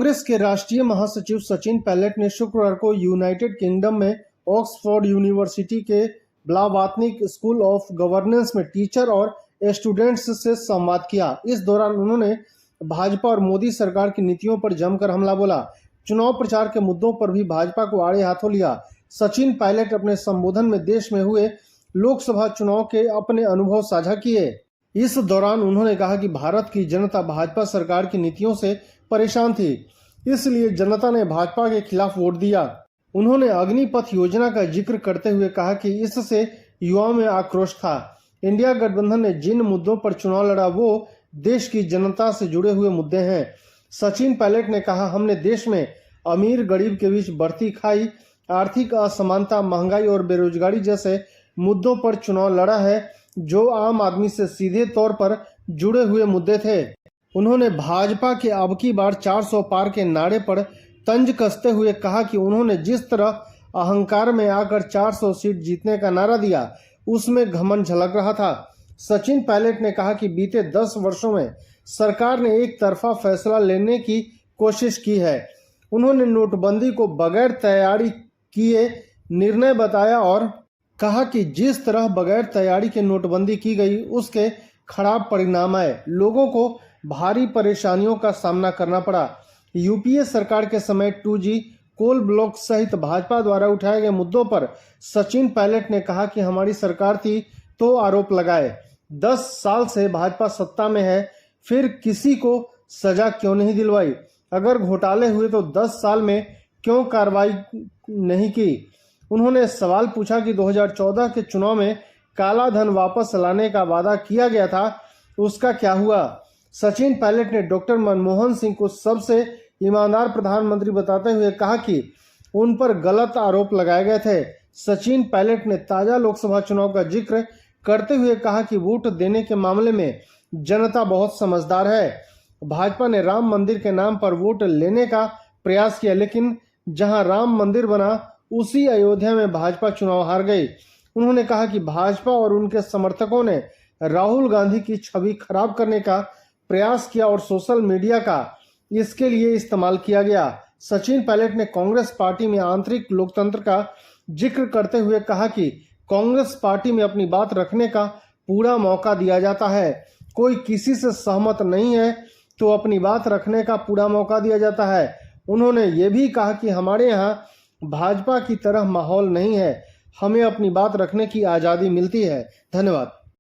कांग्रेस के राष्ट्रीय महासचिव सचिन पायलट ने शुक्रवार को यूनाइटेड किंगडम में ऑक्सफोर्ड यूनिवर्सिटी के ब्लावात्निक स्कूल ऑफ गवर्नेंस में टीचर और स्टूडेंट्स से संवाद किया। इस दौरान उन्होंने भाजपा और मोदी सरकार की नीतियों पर जमकर हमला बोला। चुनाव प्रचार के मुद्दों पर भी भाजपा को आड़े हाथों लिया। सचिन पायलट अपने संबोधन में देश में हुए लोकसभा चुनाव के अपने अनुभव साझा किए। इस दौरान उन्होंने कहा कि भारत की जनता भाजपा सरकार की नीतियों से परेशान थी, इसलिए जनता ने भाजपा के खिलाफ वोट दिया। उन्होंने अग्निपथ योजना का जिक्र करते हुए कहा कि इससे युवाओं में आक्रोश था। इंडिया गठबंधन ने जिन मुद्दों पर चुनाव लड़ा वो देश की जनता से जुड़े हुए मुद्दे हैं। सचिन पायलट ने कहा, हमने देश में अमीर गरीब के बीच बढ़ती खाई, आर्थिक असमानता, महंगाई और बेरोजगारी जैसे मुद्दों पर चुनाव लड़ा है जो आम आदमी से सीधे तौर पर जुड़े हुए मुद्दे थे। उन्होंने भाजपा के अब की बार 400 पार के नारे पर तंज कसते हुए कहा कि उन्होंने जिस तरह अहंकार में आकर 400 सीट जीतने का नारा दिया उसमें घमंड झलक रहा था। सचिन पायलट ने कहा कि बीते 10 वर्षों में सरकार ने एक तरफा फैसला लेने की कोशिश की है। उन्होंने नोटबंदी को बगैर तैयारी किए निर्णय बताया और कहा कि जिस तरह बगैर तैयारी के नोटबंदी की गई उसके खराब परिणाम आए, लोगों को भारी परेशानियों का सामना करना पड़ा। यूपीए सरकार के समय 2G कोल ब्लॉक सहित भाजपा द्वारा उठाए गए मुद्दों पर सचिन पायलट ने कहा कि हमारी सरकार थी तो आरोप लगाए। 10 साल से भाजपा सत्ता में है, फिर किसी को सजा क्यों नहीं दिलवाई? अगर घोटाले हुए तो 10 साल में क्यों कार्रवाई नहीं की? उन्होंने सवाल पूछा कि 2014 के चुनाव में काला धन वापस लाने का वादा किया गया था, उसका क्या हुआ? सचिन पायलट ने डॉक्टर मनमोहन सिंह को सबसे ईमानदार प्रधानमंत्री बताते हुए कहा कि उन पर गलत आरोप लगाए गए थे। सचिन पायलट ने ताजा लोकसभा चुनाव का जिक्र करते हुए कहा कि वोट देने के मामले में जनता बहुत समझदार है। भाजपा ने राम मंदिर के नाम पर वोट लेने का प्रयास किया, लेकिन जहां राम मंदिर बना उसी अयोध्या में भाजपा चुनाव हार गई। उन्होंने कहा कि भाजपा और उनके समर्थकों ने राहुल गांधी की छवि खराब करने का प्रयास किया और सोशल मीडिया का इसके लिए इस्तेमाल किया गया। सचिन पायलट ने कांग्रेस पार्टी में आंतरिक लोकतंत्र का जिक्र करते हुए कहा कि कांग्रेस पार्टी में अपनी बात रखने का पूरा मौका दिया जाता है। कोई किसी से सहमत नहीं है तो अपनी बात रखने का पूरा मौका दिया जाता है। उन्होंने ये भी कहा कि हमारे यहाँ भाजपा की तरह माहौल नहीं है, हमें अपनी बात रखने की आज़ादी मिलती है। धन्यवाद।